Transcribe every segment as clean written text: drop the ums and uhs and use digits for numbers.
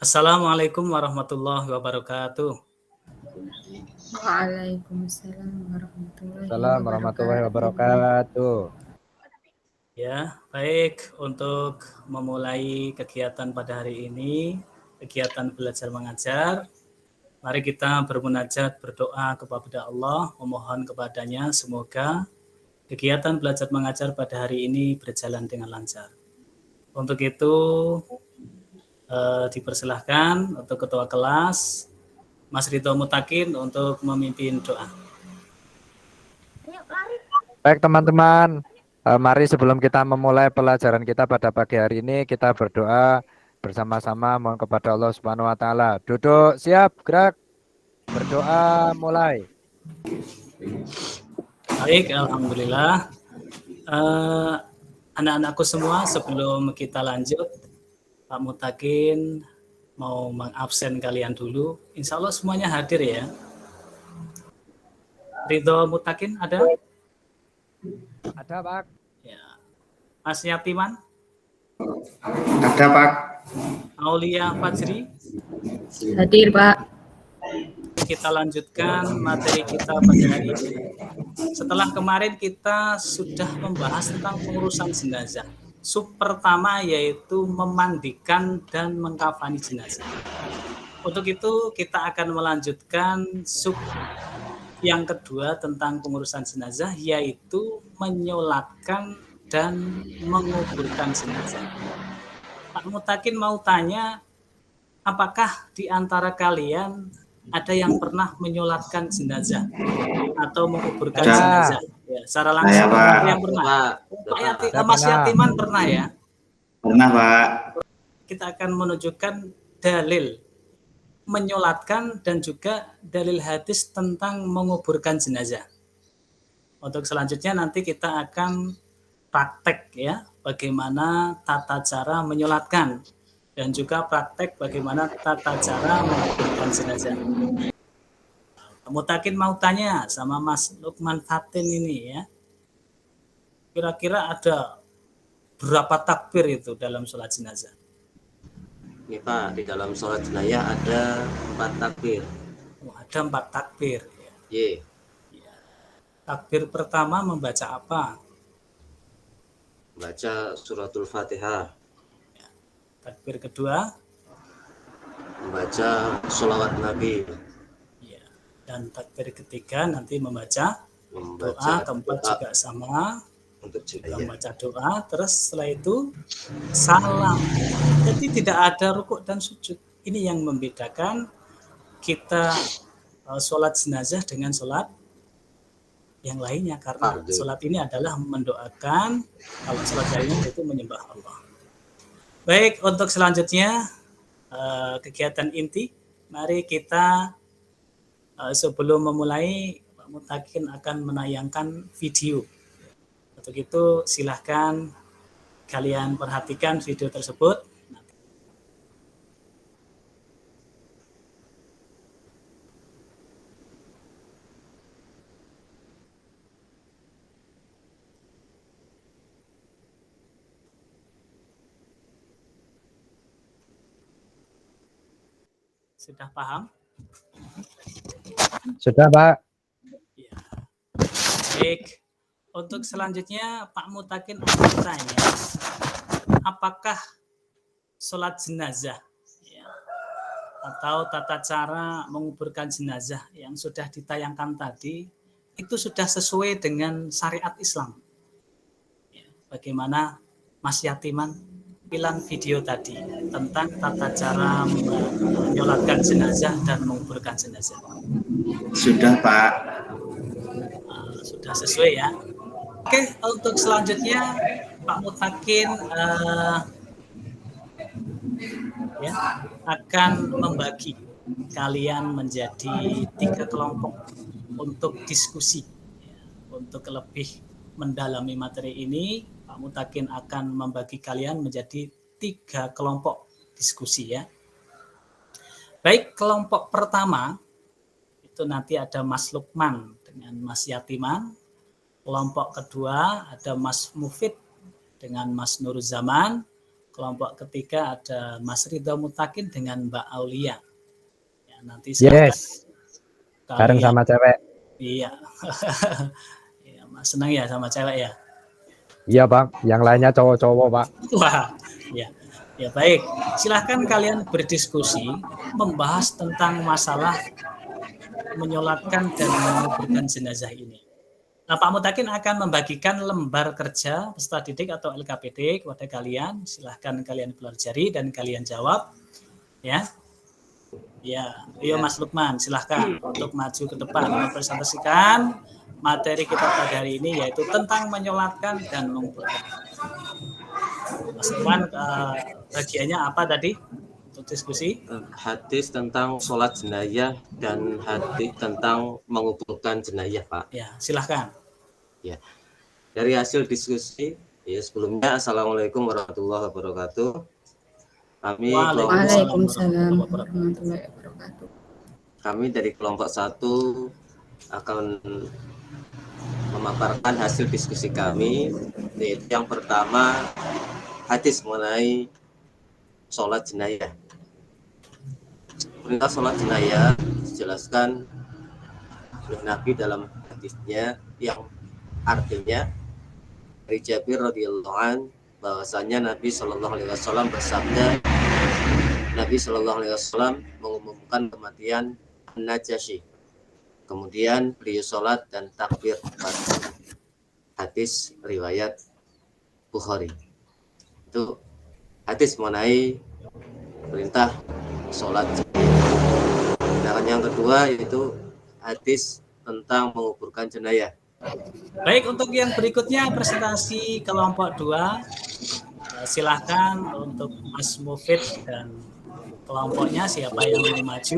Assalamualaikum warahmatullahi wabarakatuh. Waalaikumsalam warahmatullahi Assalamualaikum warahmatullahi wabarakatuh. Ya, baik, untuk memulai kegiatan pada hari ini, kegiatan belajar mengajar, mari kita bermunajat, berdoa kepada Allah, memohon kepadanya semoga kegiatan belajar mengajar pada hari ini berjalan dengan lancar. Untuk itu dipersilahkan untuk ketua kelas Mas Ridho Mutakin untuk memimpin doa. Baik teman-teman, mari sebelum kita memulai pelajaran kita pada pagi hari ini, kita berdoa bersama-sama mohon kepada Allah Subhanahu wa taala. Duduk, siap, gerak. Berdoa mulai. Baik, alhamdulillah. Anak-anakku semua, sebelum kita lanjut, Pak Mutakin mau mengabsen kalian dulu. Insya Allah semuanya hadir ya. Ridho Mutakin ada? Ada, Pak. Ya. Mas Yatiman? Ada, Pak. Aulia Fajri? Hadir, Pak. Kita lanjutkan materi kita pada hari ini. Setelah kemarin kita sudah membahas tentang pengurusan jenazah. Sub pertama yaitu memandikan dan mengkafani jenazah. Untuk itu kita akan melanjutkan sub yang kedua tentang pengurusan jenazah, yaitu menyolatkan dan menguburkan jenazah. Pak Mutakin mau tanya, apakah di antara kalian ada yang pernah menyolatkan jenazah atau menguburkan jenazah? Ya, secara langsung ada yang pernah. Mas Yatiman pernah ya? Pernah, Pak. Kita akan menunjukkan dalil menyolatkan dan juga dalil hadis tentang menguburkan jenazah. Untuk selanjutnya nanti kita akan praktek ya, bagaimana tata cara menyolatkan dan juga praktek bagaimana tata cara menguburkan jenazah. Mutakin mau tanya sama Mas Lukman Fatin ini ya, kira-kira ada berapa takbir itu dalam sholat jenazah? Nih Pak, di dalam sholat jenazah ada 4 takbir. Ada 4 takbir. Ya. Takbir pertama membaca apa? Baca suratul Fatihah. Takbir kedua? Membaca sholawat Nabi. Ya. Dan takbir ketiga nanti membaca doa, keempat juga sama. Untuk juga membaca doa, terus setelah itu salam. Jadi tidak ada rukuk dan sujud. Ini yang membedakan kita sholat jenazah dengan sholat yang lainnya, karena sholat ini adalah mendoakan, kalau sholat lainnya itu menyembah Allah. Baik, untuk selanjutnya kegiatan inti, mari kita sebelum memulai Pak Mutakin akan menayangkan video. Untuk itu silahkan kalian perhatikan video tersebut. Sudah paham? Sudah, Pak. Ya. Baik. Untuk selanjutnya Pak Mutakin bertanya, apakah sholat jenazah ya, atau tata cara menguburkan jenazah yang sudah ditayangkan tadi itu sudah sesuai dengan syariat Islam? Ya, bagaimana Mas Yatiman bilang video tadi tentang tata cara menyolatkan jenazah dan menguburkan jenazah? Sudah, Pak. Sudah sesuai ya. Oke, untuk selanjutnya Pak Mutakin ya, akan membagi kalian menjadi 3 kelompok untuk diskusi. Ya, untuk lebih mendalami materi ini, Pak Mutakin akan membagi kalian menjadi 3 kelompok diskusi ya. Baik, kelompok pertama itu nanti ada Mas Lukman dengan Mas Yatiman. Kelompok kedua ada Mas Mufid dengan Mas Nurzaman. kelompok ketiga ada Mas Ridho Mutakin dengan Mbak Aulia. Ya, nanti silakan Yes, bareng kalian. sama cewek. Iya. Ya, Mas senang ya sama cewek ya. Iya Pak, yang lainnya cowok-cowok Pak. Wah, ya. Ya baik, silahkan kalian berdiskusi membahas tentang masalah menyolatkan dan menguburkan jenazah ini. Nah, Pak Mutakin akan membagikan lembar kerja peserta didik atau LKPD kepada kalian. Silahkan kalian pelajari dan kalian jawab. Ya, ya, Ayo Mas Lukman, silahkan untuk maju ke depan mempresentasikan materi kita pada hari ini yaitu tentang menyolatkan dan menguburkan. Mas Lukman, bagiannya apa tadi untuk diskusi? Hadis tentang sholat jenayah dan hadis tentang menguburkan jenayah, Pak. Ya, silahkan. Ya, dari hasil diskusi, ya sebelumnya Assalamualaikum warahmatullahi wabarakatuh. Waalaikumsalam warahmatullahi wabarakatuh. Kami dari kelompok 1 akan memaparkan hasil diskusi kami, yaitu yang pertama hadis mengenai sholat jenayah. Perintah sholat jenayah dijelaskan oleh Nabi dalam hadisnya yang artinya dari Jabir radhiyallahu an bahwasanya Nabi Shallallahu alaihi wasallam bersabda, Nabi Shallallahu alaihi wasallam mengumumkan kematian Najasyi. Kemudian beliau sholat dan takbir. Hadis riwayat Bukhari. Itu hadis mengenai perintah sholat. Sedangkan yang kedua yaitu hadis tentang menguburkan jenayah. Baik, untuk yang berikutnya presentasi kelompok 2. Silahkan untuk Mas Mufid dan kelompoknya siapa yang mau maju?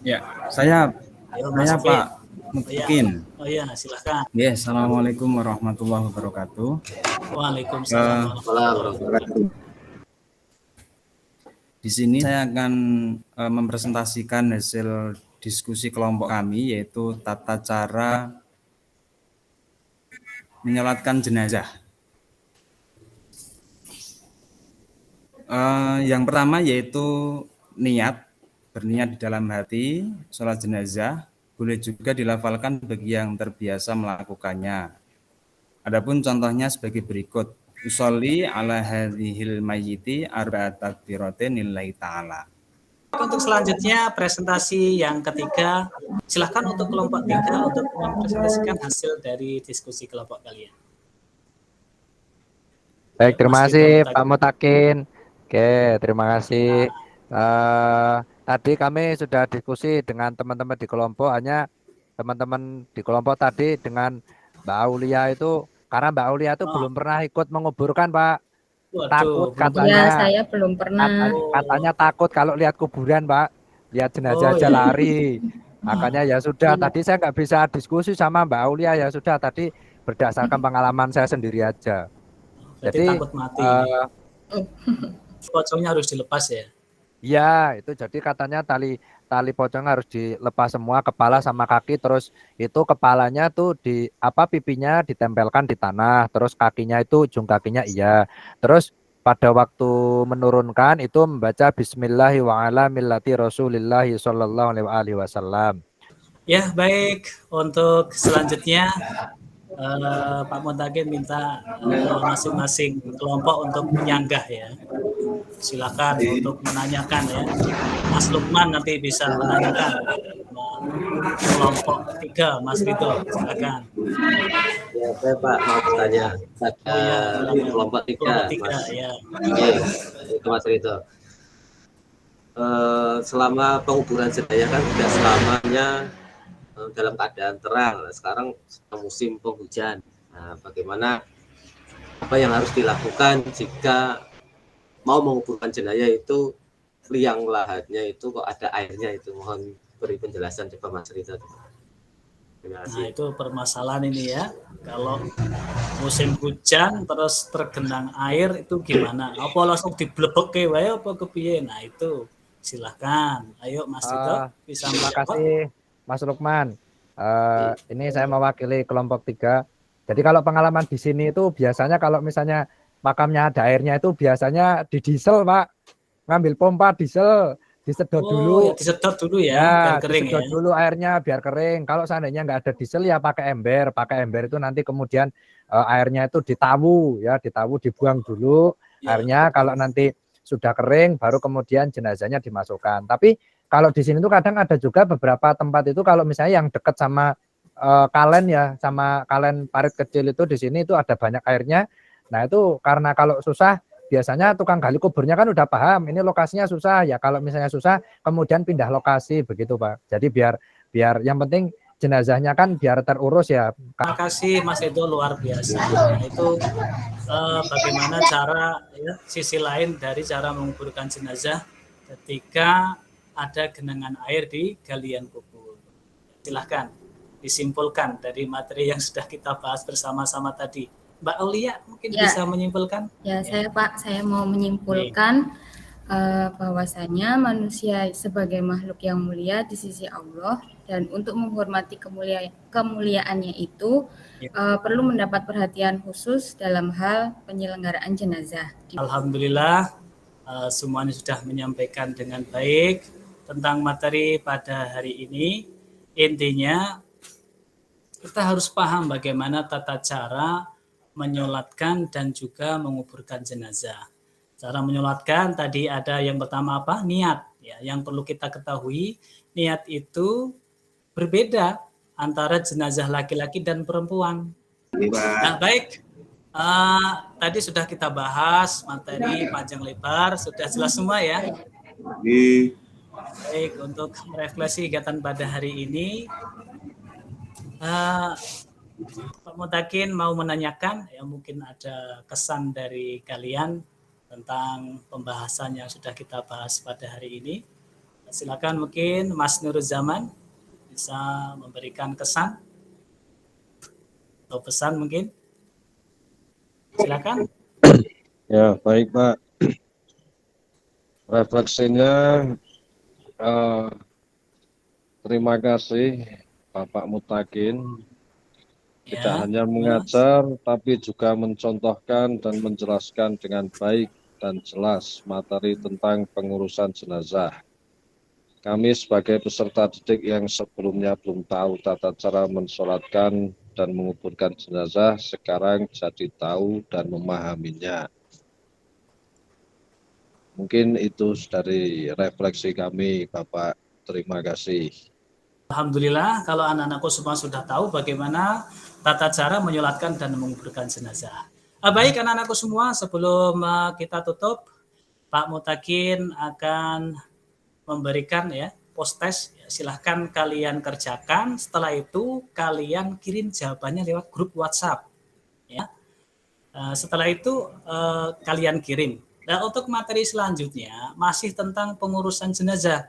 Ya, saya Mas Mufid. Pak Mutakin. Oh iya, silahkan. Ya, Assalamualaikum warahmatullahi wabarakatuh. Waalaikumsalam warahmatullahi wabarakatuh. Di sini saya akan mempresentasikan hasil diskusi kelompok kami, yaitu tata cara menyolatkan jenazah. Yang pertama yaitu niat, berniat di dalam hati, sholat jenazah, boleh juga dilafalkan bagi yang terbiasa melakukannya. Adapun contohnya sebagai berikut. Usolli ala hadhil mayyiti arba'at takbiratin lillahi ta'ala. Untuk selanjutnya presentasi yang ketiga, silahkan untuk kelompok 3 untuk mempresentasikan hasil dari diskusi kelompok kalian. Baik, terima kasih Pak Mutakin. Oke, terima kasih. Tadi kami sudah diskusi dengan teman-teman di kelompok, hanya teman-teman di kelompok tadi dengan Mbak Aulia itu, karena Mbak Aulia itu belum pernah ikut menguburkan, Pak. Waduh, Takut katanya. Ya, saya belum pernah. Katanya takut kalau lihat kuburan, Pak. Lihat jenazah aja lari. Makanya ya sudah, tadi saya nggak bisa diskusi sama Mbak Aulia, ya sudah tadi berdasarkan pengalaman saya sendiri aja. Berarti Jadi takut mati. Pocongnya harus dilepas ya? Ya, itu jadi katanya tali pocong harus dilepas semua, kepala sama kaki, terus itu kepalanya tuh pipinya ditempelkan di tanah, terus kakinya itu ujung kakinya iya. Terus pada waktu menurunkan itu membaca Bismillahi wa ala millati Rasulillahi sallallahu alaihi wasallam. Ya, baik. Untuk selanjutnya Pak Mutakin minta masing-masing kelompok untuk menyanggah ya. Silakan untuk menanyakan ya. Mas Lukman nanti bisa menanyakan kelompok 3, Mas Ridho, silakan. Ya, saya Pak mau bertanya pada kelompok 3, Mas. Ya. Itu Mas Ridho. Selama penguburan jenazah kan tidak selamanya dalam keadaan terang. Sekarang musim penghujan. Nah, bagaimana apa yang harus dilakukan jika mau menguburkan jenazah itu liang lahatnya itu kok ada airnya itu? Mohon beri penjelasan coba Mas Ridho. Terima kasih. Nah, itu permasalahan ini ya. Kalau musim hujan terus tergenang air itu gimana? Apa langsung diblebeke wae apa kepiye? Nah, itu silakan. Ayo Mas Ridho bisa Terima menjawab. kasih Mas Lukman. Ini saya mewakili kelompok 3. Jadi kalau pengalaman di sini itu biasanya kalau misalnya makamnya ada airnya itu biasanya di diesel, Pak. Ngambil pompa diesel, disedot dulu. Ya disedot dulu ya, biar Ya, kering ya. disedot dulu airnya biar kering. Kalau seandainya nggak ada diesel ya pakai ember. Pakai ember itu nanti kemudian airnya itu ditawu ya, ditawu dibuang dulu Ya. airnya. Kalau nanti sudah kering baru kemudian jenazahnya dimasukkan. Tapi kalau di sini tuh kadang ada juga beberapa tempat itu kalau misalnya yang dekat sama kalen ya, sama kalen parit kecil itu di sini itu ada banyak airnya. Nah itu karena kalau susah biasanya tukang gali kuburnya kan udah paham ini lokasinya susah ya, kalau misalnya susah kemudian pindah lokasi begitu Pak. Jadi biar yang penting jenazahnya kan biar terurus ya. Terima kasih Mas Edo, luar biasa. Nah, itu bagaimana cara ya, sisi lain dari cara menguburkan jenazah ketika ada genangan air di galian kubur. Silahkan disimpulkan dari materi yang sudah kita bahas bersama-sama tadi. Mbak Aulia mungkin Ya. bisa menyimpulkan? Ya, saya mau menyimpulkan bahwasanya manusia sebagai makhluk yang mulia di sisi Allah dan untuk menghormati kemuliaannya itu perlu mendapat perhatian khusus dalam hal penyelenggaraan jenazah. Alhamdulillah semuanya sudah menyampaikan dengan baik tentang materi pada hari ini. Intinya kita harus paham bagaimana tata cara menyolatkan dan juga menguburkan jenazah. Cara menyolatkan tadi ada yang pertama apa? Niat. Ya, yang perlu kita ketahui, niat itu berbeda antara jenazah laki-laki dan perempuan. Nah, baik. Tadi sudah kita bahas materi panjang lebar, sudah jelas semua ya. Baik, untuk merefleksi kegiatan pada hari ini, Pak Mutakin mau menanyakan, ya mungkin ada kesan dari kalian tentang pembahasan yang sudah kita bahas pada hari ini. Silakan mungkin Mas Nuruzzaman bisa memberikan kesan atau pesan mungkin. Silakan. Ya, baik Pak. Refleksinya, terima kasih Bapak Mutakin. Tidak hanya mengajar, tapi juga mencontohkan dan menjelaskan dengan baik dan jelas materi tentang pengurusan jenazah. Kami sebagai peserta didik yang sebelumnya belum tahu tata cara mensolatkan dan menguburkan jenazah, sekarang jadi tahu dan memahaminya. Mungkin itu dari refleksi kami, Bapak. Terima kasih. Alhamdulillah, kalau anak-anakku semua sudah tahu bagaimana tata cara menyolatkan dan menguburkan jenazah. Baik anak-anakku semua, sebelum kita tutup, Pak Mutakin akan memberikan ya post-test. Silahkan kalian kerjakan. Setelah itu kalian kirim jawabannya lewat grup WhatsApp. Ya. Setelah itu kalian kirim. Nah, untuk materi selanjutnya masih tentang pengurusan jenazah,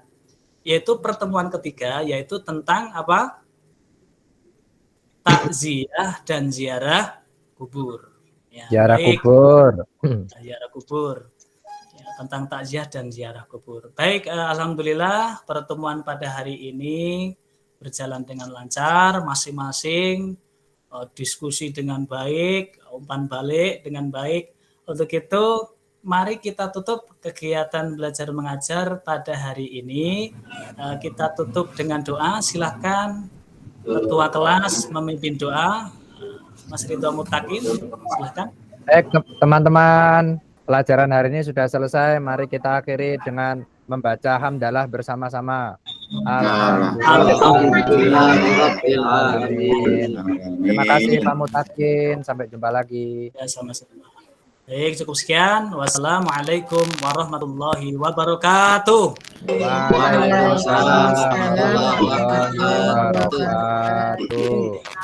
yaitu pertemuan ketiga, yaitu tentang apa? Takziah dan ziarah kubur. Ya, Ziarah baik. kubur. Ziarah kubur. Ya, tentang takziah dan ziarah kubur. Baik, alhamdulillah pertemuan pada hari ini berjalan dengan lancar, masing-masing diskusi dengan baik, umpan balik dengan baik. Untuk itu, mari kita tutup kegiatan belajar mengajar pada hari ini. Kita tutup dengan doa. Silakan Ketua kelas memimpin doa. Mas Ridho Mutakin, silakan. Baik teman-teman, pelajaran hari ini sudah selesai. Mari kita akhiri dengan membaca hamdalah bersama-sama. Alhamdulillahirrabbilalamin. Terima kasih Pak Mutakin. Sampai jumpa lagi. Ya, sama-sama. Baik, cukup sekian. Wassalamualaikum warahmatullahi wabarakatuh. Waalaikumsalam warahmatullahi wabarakatuh.